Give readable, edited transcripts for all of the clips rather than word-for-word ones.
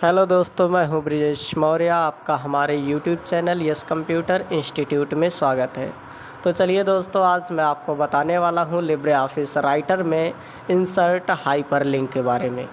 Hello दोस्तों, मैं हूं ब्रिजेश मौर्य। आपका हमारे YouTube channel yes computer institute में स्वागत है। तो चलिए दोस्तों, आज मैं आपको बताने वाला हूं लिब्रे ऑफिस राइटर में इंसर्ट हाइपरलिंक के बारे में।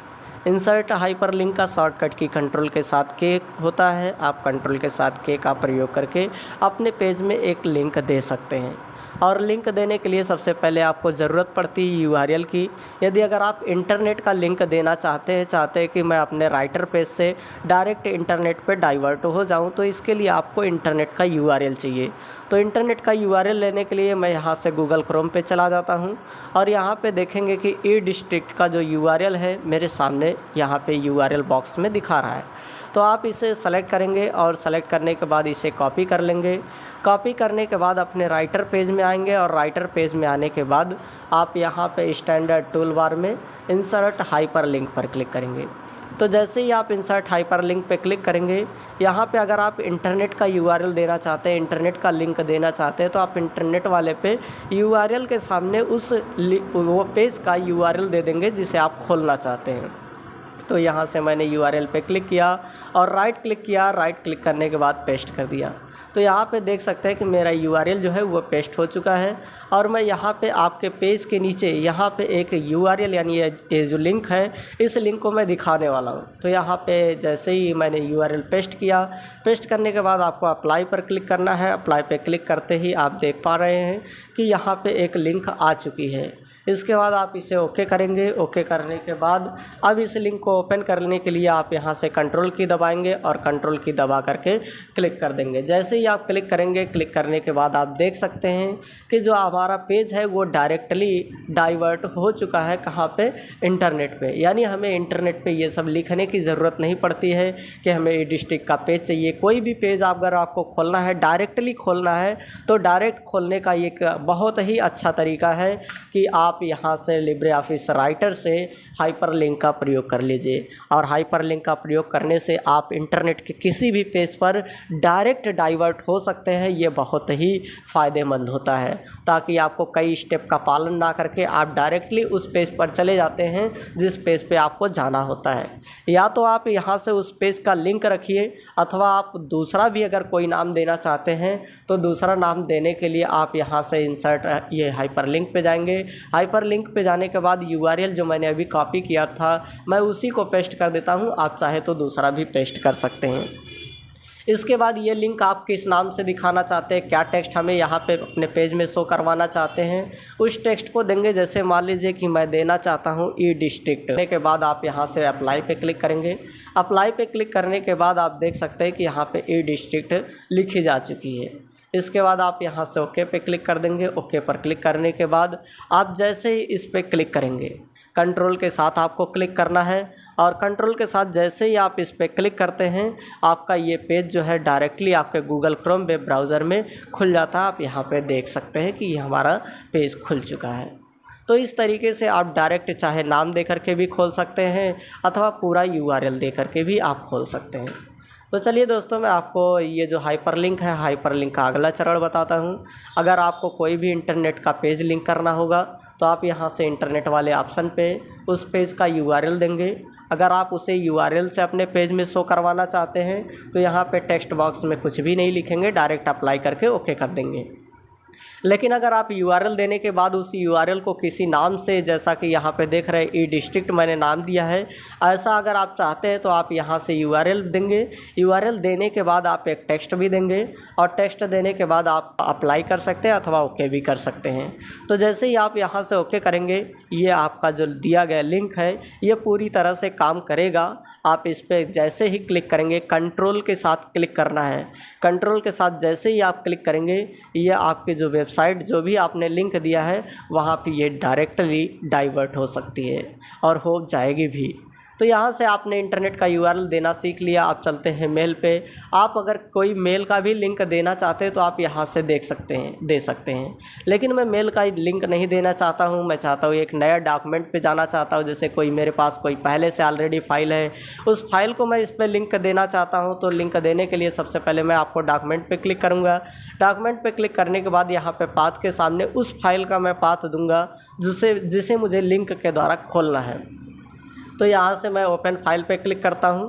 इंसर्ट हाइपरलिंक का शॉर्टकट की कंट्रोल के साथ के होता है। आप कंट्रोल के साथ के का प्रयोग करके अपने पेज में एक लिंक दे सकते हैं। और लिंक देने के लिए सबसे पहले आपको ज़रूरत पड़ती है यूआरएल की। यदि अगर आप इंटरनेट का लिंक देना चाहते हैं कि मैं अपने राइटर पेज से डायरेक्ट इंटरनेट पे डाइवर्ट हो जाऊं, तो इसके लिए आपको इंटरनेट का यूआरएल चाहिए। तो इंटरनेट का यूआरएल लेने के लिए मैं यहाँ से गूगल क्रोम पे चला जाता हूँ और यहाँ पे देखेंगे कि ई डिस्ट्रिक्ट का जो यूआरएल है मेरे सामने यहाँ पे यूआरएल बॉक्स में दिखा रहा है। तो आप इसे सेलेक्ट करेंगे और सेलेक्ट करने के बाद इसे कॉपी कर लेंगे। कॉपी करने के बाद अपने राइटर पेज में आएंगे और राइटर पेज में आने के बाद आप यहाँ पे स्टैंडर्ड टूल बार में इंसर्ट हाइपरलिंक पर क्लिक करेंगे। तो जैसे ही आप इंसर्ट हाइपरलिंक पे क्लिक करेंगे, यहाँ पे अगर आप इंटरनेट का यूआरएल देना चाहते हैं, इंटरनेट का लिंक देना चाहते हैं, तो आप इंटरनेट वाले पे यूआरएल के सामने वो पेज का यूआरएल दे देंगे जिसे आप खोलना चाहते हैं। तो यहाँ से मैंने यूआरएल पे क्लिक किया और राइट क्लिक किया। राइट क्लिक करने के बाद पेस्ट कर दिया। तो यहाँ पे देख सकते हैं कि मेरा यूआरएल जो है वो पेस्ट हो चुका है। और मैं यहाँ पे आपके पेज के नीचे यहाँ पे एक यूआरएल यानी ये जो लिंक है, इस लिंक को मैं दिखाने वाला हूँ। तो यहाँ पे जैसे ही मैंने यूआरएल पेस्ट किया, पेस्ट करने के बाद आपको अप्लाई पर क्लिक करना है। अप्लाई पे क्लिक करते ही आप देख पा रहे हैं कि यहाँ पे एक लिंक आ चुकी है। इसके बाद आप इसे ओके करेंगे। ओके करने के बाद अब इस लिंक को ओपन करने के लिए आप यहाँ से कंट्रोल की दबाएंगे और कंट्रोल की दबा करके क्लिक कर देंगे। जैसे ही आप क्लिक करेंगे, क्लिक करने के बाद आप देख सकते हैं कि जो हमारा पेज है वो डायरेक्टली डाइवर्ट हो चुका है। कहाँ पे? इंटरनेट पे। यानी हमें इंटरनेट पे ये सब लिखने की ज़रूरत नहीं पड़ती है कि हमें ई डिस्ट्रिक्ट का पेज चाहिए। कोई भी पेज अगर आपको खोलना है, डायरेक्टली खोलना है, तो डायरेक्ट खोलने का एक बहुत ही अच्छा तरीका है कि आप यहाँ से लिब्रे ऑफिस राइटर से हाइपरलिंक का प्रयोग कर लीजिए। और हाइपरलिंक का प्रयोग करने से आप इंटरनेट के किसी भी पेज पर डायरेक्ट डाइवर्ट हो सकते हैं। ये बहुत ही फ़ायदेमंद होता है, ताकि आपको कई स्टेप का पालन ना करके आप डायरेक्टली उस पेज पर चले जाते हैं जिस पेज पे आपको जाना होता है। या तो आप यहाँ से उस पेज का लिंक रखिए, अथवा आप दूसरा भी अगर कोई नाम देना चाहते हैं तो दूसरा नाम देने के लिए आप यहाँ से इंसर्ट ये हाइपरलिंक पे जाएंगे। हाइपरलिंक पे जाने के बाद यूआरएल जो मैंने अभी कॉपी किया था, मैं उसी को पेस्ट कर देता हूँ। आप चाहे तो दूसरा भी पेस्ट कर सकते हैं। इसके बाद ये लिंक आप किस नाम से दिखाना चाहते हैं, क्या टेक्स्ट हमें यहाँ पे अपने पेज में शो करवाना चाहते हैं, उस टेक्स्ट को देंगे। जैसे मान लीजिए कि मैं देना चाहता हूँ ई डिस्ट्रिक्ट। करने के बाद आप यहाँ से अप्लाई पे क्लिक करेंगे। अप्लाई पे क्लिक करने के बाद आप देख सकते हैं कि यहाँ पे ई डिस्ट्रिक्ट लिखी जा चुकी है। इसके बाद आप यहाँ से ओके पे क्लिक कर देंगे। ओके पर क्लिक करने के बाद आप जैसे ही इस पर क्लिक करेंगे, कंट्रोल के साथ आपको क्लिक करना है और कंट्रोल के साथ जैसे ही आप इस पर क्लिक करते हैं, आपका ये पेज जो है डायरेक्टली आपके गूगल क्रोम वेब ब्राउज़र में खुल जाता है। आप यहाँ पे देख सकते हैं कि ये हमारा पेज खुल चुका है। तो इस तरीके से आप डायरेक्ट चाहे नाम दे करके भी खोल सकते हैं, अथवा पूरा यूआरएल दे करके भी आप खोल सकते हैं। तो चलिए दोस्तों, मैं आपको ये जो हाइपरलिंक है, हाइपरलिंक का अगला चरण बताता हूँ। अगर आपको कोई भी इंटरनेट का पेज लिंक करना होगा तो आप यहाँ से इंटरनेट वाले ऑप्शन पे उस पेज का यूआरएल देंगे। अगर आप उसे यूआरएल से अपने पेज में शो करवाना चाहते हैं तो यहाँ पे टेक्स्ट बॉक्स में कुछ भी नहीं लिखेंगे, डायरेक्ट अप्लाई करके ओके कर देंगे। लेकिन अगर आप यूआरएल देने के बाद उस यूआरएल को किसी नाम से, जैसा कि यहाँ पे देख रहे हैं ई डिस्ट्रिक्ट मैंने नाम दिया है, ऐसा अगर आप चाहते हैं तो आप यहाँ से यूआरएल देंगे। यूआरएल देने के बाद आप एक टेक्स्ट भी देंगे और टेक्स्ट देने के बाद आप अप्लाई कर सकते हैं अथवा ओके भी कर सकते हैं। तो जैसे ही आप यहाँ से ओके करेंगे, ये आपका जो दिया गया लिंक है ये पूरी तरह से काम करेगा। आप इस पर जैसे ही क्लिक करेंगे, कंट्रोल के साथ क्लिक करना है। कंट्रोल के साथ जैसे ही आप क्लिक करेंगे, ये आपके जो वेबसाइट जो भी आपने लिंक दिया है वहाँ पे ये डायरेक्टली डाइवर्ट हो सकती है और हो जाएगी भी। तो यहाँ से आपने इंटरनेट का यूआरएल देना सीख लिया। आप चलते हैं मेल पे। आप अगर कोई मेल का भी लिंक देना चाहते हैं तो आप यहाँ से दे सकते हैं। लेकिन मैं मेल का लिंक नहीं देना चाहता हूँ। मैं चाहता हूँ एक नया डॉक्यूमेंट पे जाना चाहता हूँ। जैसे कोई मेरे पास कोई पहले से ऑलरेडी फाइल है, उस फाइल को मैं इस पर लिंक देना चाहता हूँ। तो लिंक देने के लिए सबसे पहले मैं आपको डॉक्यूमेंट पे क्लिक करूँगा। डॉक्यूमेंट पे क्लिक करने के बाद यहाँ पे पाथ के सामने उस फाइल का मैं पाथ दूँगा जिसे मुझे लिंक के द्वारा खोलना है। तो यहाँ से मैं ओपन फाइल पे क्लिक करता हूँ।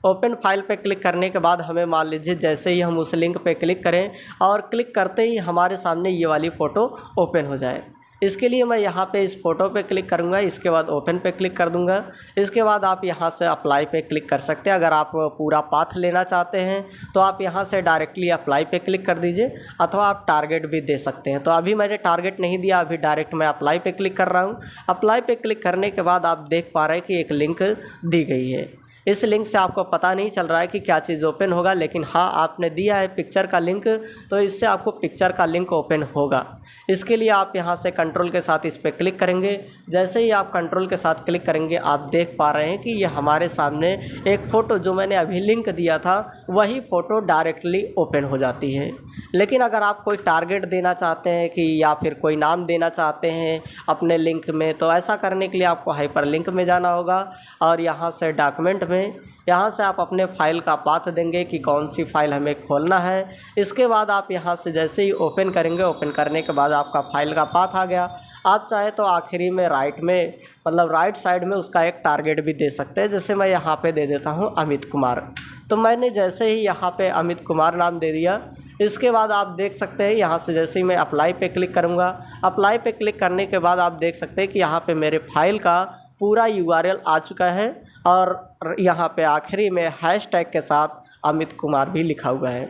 ओपन फाइल पे क्लिक करने के बाद हमें मान लीजिए जैसे ही हम उस लिंक पे क्लिक करें और क्लिक करते ही हमारे सामने ये वाली फ़ोटो ओपन हो जाए। इसके लिए मैं यहाँ पे इस फ़ोटो पे क्लिक करूँगा, इसके बाद ओपन पे क्लिक कर दूँगा। इसके बाद आप यहाँ से अप्लाई पे क्लिक कर सकते हैं। अगर आप पूरा पाथ लेना चाहते हैं तो आप यहाँ से डायरेक्टली अप्लाई पे क्लिक कर दीजिए, अथवा आप टारगेट भी दे सकते हैं। तो अभी मैंने टारगेट नहीं दिया, अभी डायरेक्ट मैं अप्लाई पे क्लिक कर रहा हूँ। अप्लाई पे क्लिक करने के बाद आप देख पा रहे हैं कि एक लिंक दी गई है। इस लिंक से आपको पता नहीं चल रहा है कि क्या चीज़ ओपन होगा, लेकिन हाँ आपने दिया है पिक्चर का लिंक, तो इससे आपको पिक्चर का लिंक ओपन होगा। इसके लिए आप यहाँ से कंट्रोल के साथ इस पर क्लिक करेंगे। जैसे ही आप कंट्रोल के साथ क्लिक करेंगे आप देख पा रहे हैं कि ये हमारे सामने एक फ़ोटो जो मैंने अभी लिंक दिया था वही फ़ोटो डायरेक्टली ओपन हो जाती है। लेकिन अगर आप कोई टारगेट देना चाहते हैं कि या फिर कोई नाम देना चाहते हैं अपने लिंक में, तो ऐसा करने के लिए आपको हाइपर लिंक में जाना होगा और यहाँ से डॉक्यूमेंट में यहाँ से आप अपने फ़ाइल का पाथ देंगे कि कौन सी फ़ाइल हमें खोलना है। इसके बाद आप यहाँ से जैसे ही ओपन करेंगे, ओपन करने के बाद आपका फ़ाइल का पाथ आ गया। आप चाहे तो आखिरी में राइट में मतलब राइट साइड में उसका एक टारगेट भी दे सकते हैं। जैसे मैं यहाँ पे दे देता हूँ अमित कुमार। तो मैंने जैसे ही यहाँ पे अमित कुमार नाम दे दिया, इसके बाद आप देख सकते हैं यहाँ से जैसे ही मैं अप्लाई पे क्लिक करूँगा, अप्लाई पे क्लिक करने के बाद आप देख सकते हैं कि यहाँ पे मेरे फाइल का पूरा यूआरएल आ चुका है और यहाँ पे आखिरी में हैशटैग के साथ अमित कुमार भी लिखा हुआ है।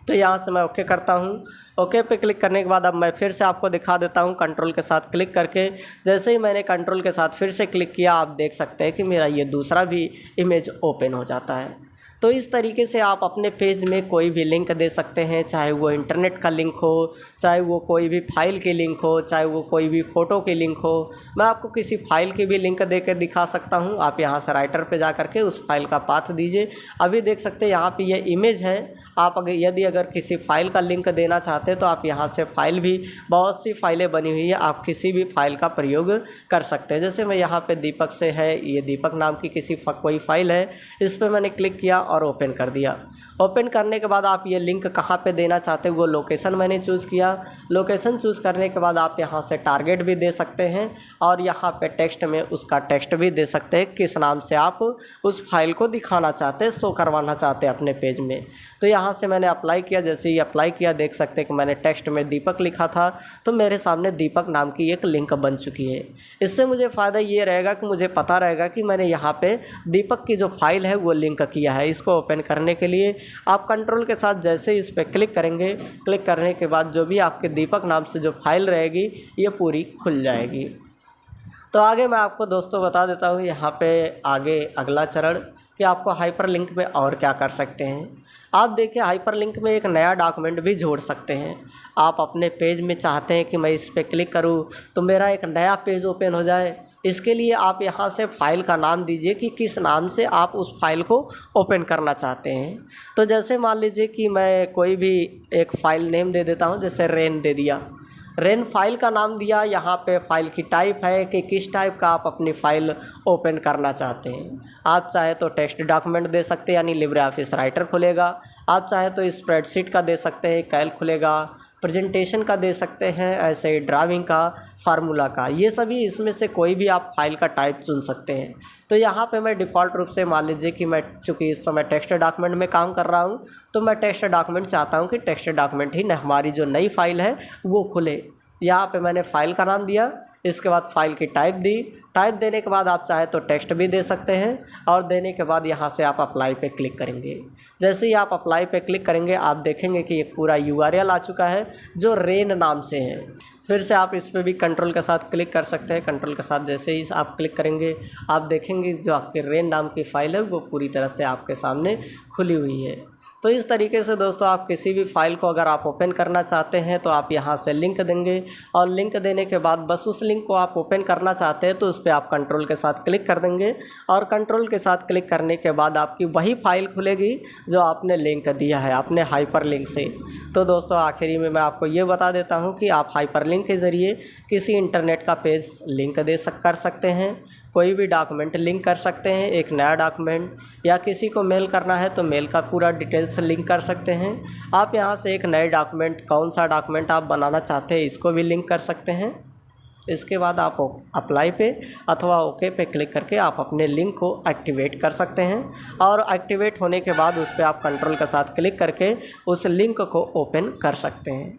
तो यहाँ से मैं ओके करता हूँ। ओके पे क्लिक करने के बाद अब मैं फिर से आपको दिखा देता हूँ कंट्रोल के साथ क्लिक करके। जैसे ही मैंने कंट्रोल के साथ फिर से क्लिक किया, आप देख सकते हैं कि मेरा ये दूसरा भी इमेज ओपन हो जाता है। तो इस तरीके से आप अपने पेज में कोई भी लिंक दे सकते हैं, चाहे वो इंटरनेट का लिंक हो, चाहे वो कोई भी फाइल की लिंक हो, चाहे वो कोई भी फ़ोटो की लिंक हो। मैं आपको किसी फाइल की भी लिंक देकर दिखा सकता हूं। आप यहां से राइटर पे जा करके उस फाइल का पाथ दीजिए। अभी देख सकते हैं यहाँ पे ये इमेज है। आप अगर किसी फाइल का लिंक देना चाहते हैं तो आप यहाँ से फाइल भी, बहुत सी फाइलें बनी हुई है, आप किसी भी फाइल का प्रयोग कर सकते हैं। जैसे मैं यहाँ पर दीपक से है, ये दीपक नाम की कोई फाइल है, इस पर मैंने क्लिक किया और ओपन कर दिया। ओपन करने के बाद आप ये लिंक कहाँ पे देना चाहते हो वो लोकेशन मैंने चूज़ किया। लोकेशन चूज़ करने के बाद आप यहाँ से टारगेट भी दे सकते हैं और यहाँ पे टेक्स्ट में उसका टेक्स्ट भी दे सकते हैं, किस नाम से आप उस फाइल को दिखाना चाहते हैं, शो करवाना चाहते हैं अपने पेज में। तो यहाँ से मैंने अप्लाई किया। जैसे ही अप्लाई किया देख सकते हैं कि मैंने टेक्स्ट में दीपक लिखा था, तो मेरे सामने दीपक नाम की एक लिंक बन चुकी है। इससे मुझे फ़ायदा ये रहेगा कि मुझे पता रहेगा कि मैंने यहाँ पे दीपक की जो फाइल है वो लिंक किया है। इसको ओपन करने के लिए आप कंट्रोल के साथ जैसे ही इस पर क्लिक करेंगे, क्लिक करने के बाद जो भी आपके दीपक नाम से जो फाइल रहेगी ये पूरी खुल जाएगी। तो आगे मैं आपको दोस्तों बता देता हूँ यहाँ पे आगे अगला चरण कि आपको हाइपरलिंक में और क्या कर सकते हैं। आप देखिए हाइपरलिंक में एक नया डॉक्यूमेंट भी जोड़ सकते हैं। आप अपने पेज में चाहते हैं कि मैं इस पर क्लिक करूं तो मेरा एक नया पेज ओपन हो जाए। इसके लिए आप यहां से फाइल का नाम दीजिए कि किस नाम से आप उस फाइल को ओपन करना चाहते हैं। तो जैसे मान लीजिए कि मैं कोई भी एक फ़ाइल नेम दे देता हूं, जैसे रेन दे दिया, रेन फाइल का नाम दिया। यहाँ पे फाइल की टाइप है कि किस टाइप का आप अपनी फ़ाइल ओपन करना चाहते हैं। आप चाहे तो टेक्स्ट डॉक्यूमेंट दे सकते हैं, यानी लिब्रे ऑफिस राइटर खुलेगा। आप चाहे तो स्प्रेडशीट का दे सकते हैं, कैल्क खुलेगा, प्रेजेंटेशन का दे सकते हैं, ऐसे ही ड्राइंग का, फार्मूला का, ये सभी इसमें से कोई भी आप फाइल का टाइप चुन सकते हैं। तो यहाँ पे मैं डिफ़ॉल्ट रूप से मान लीजिए कि मैं चूँकि इस समय टेक्स्ट डॉक्यूमेंट में काम कर रहा हूँ तो मैं टेक्स्ट डॉक्यूमेंट चाहता हूँ कि टेक्स्ट डॉक्यूमेंट ही हमारी जो नई फाइल है वो खुले। यहाँ पे मैंने फ़ाइल का नाम दिया, इसके बाद फ़ाइल की टाइप दी। टाइप देने के बाद आप चाहे तो टेक्स्ट भी दे सकते हैं और देने के बाद यहाँ से आप अप्लाई पे क्लिक करेंगे। जैसे ही आप अप्लाई पे क्लिक करेंगे आप देखेंगे कि एक पूरा यूआरएल आ चुका है जो रेन नाम से है। फिर से आप इस पर भी कंट्रोल के साथ क्लिक कर सकते हैं। कंट्रोल के साथ जैसे ही आप क्लिक करेंगे आप देखेंगे जो आपके रेन नाम की फ़ाइल है वो पूरी तरह से आपके सामने खुली हुई है। तो इस तरीके से दोस्तों आप किसी भी फाइल को अगर आप ओपन करना चाहते हैं तो आप यहाँ से लिंक देंगे और लिंक देने के बाद बस उस लिंक को आप ओपन करना चाहते हैं तो उस पर आप कंट्रोल के साथ क्लिक कर देंगे और कंट्रोल के साथ क्लिक करने के बाद आपकी वही फाइल खुलेगी जो आपने लिंक दिया है अपने हाइपरलिंक से। तो दोस्तों आखिरी में मैं आपको ये बता देता हूँ कि आप हाइपरलिंक के ज़रिए किसी इंटरनेट का पेज लिंक कर सकते हैं, कोई भी डॉक्यूमेंट लिंक कर सकते हैं, एक नया डॉक्यूमेंट, या किसी को मेल करना है तो मेल का पूरा डिटेल्स लिंक कर सकते हैं। आप यहां से एक नए डॉक्यूमेंट, कौन सा डॉक्यूमेंट आप बनाना चाहते हैं इसको भी लिंक कर सकते हैं। इसके बाद आप अप्लाई पे अथवा ओके पे क्लिक करके आप अपने लिंक को एक्टिवेट कर सकते हैं। और एक्टिवेट होने के बाद उस पर आप कंट्रोल के साथ क्लिक करके उस लिंक को ओपन कर सकते हैं।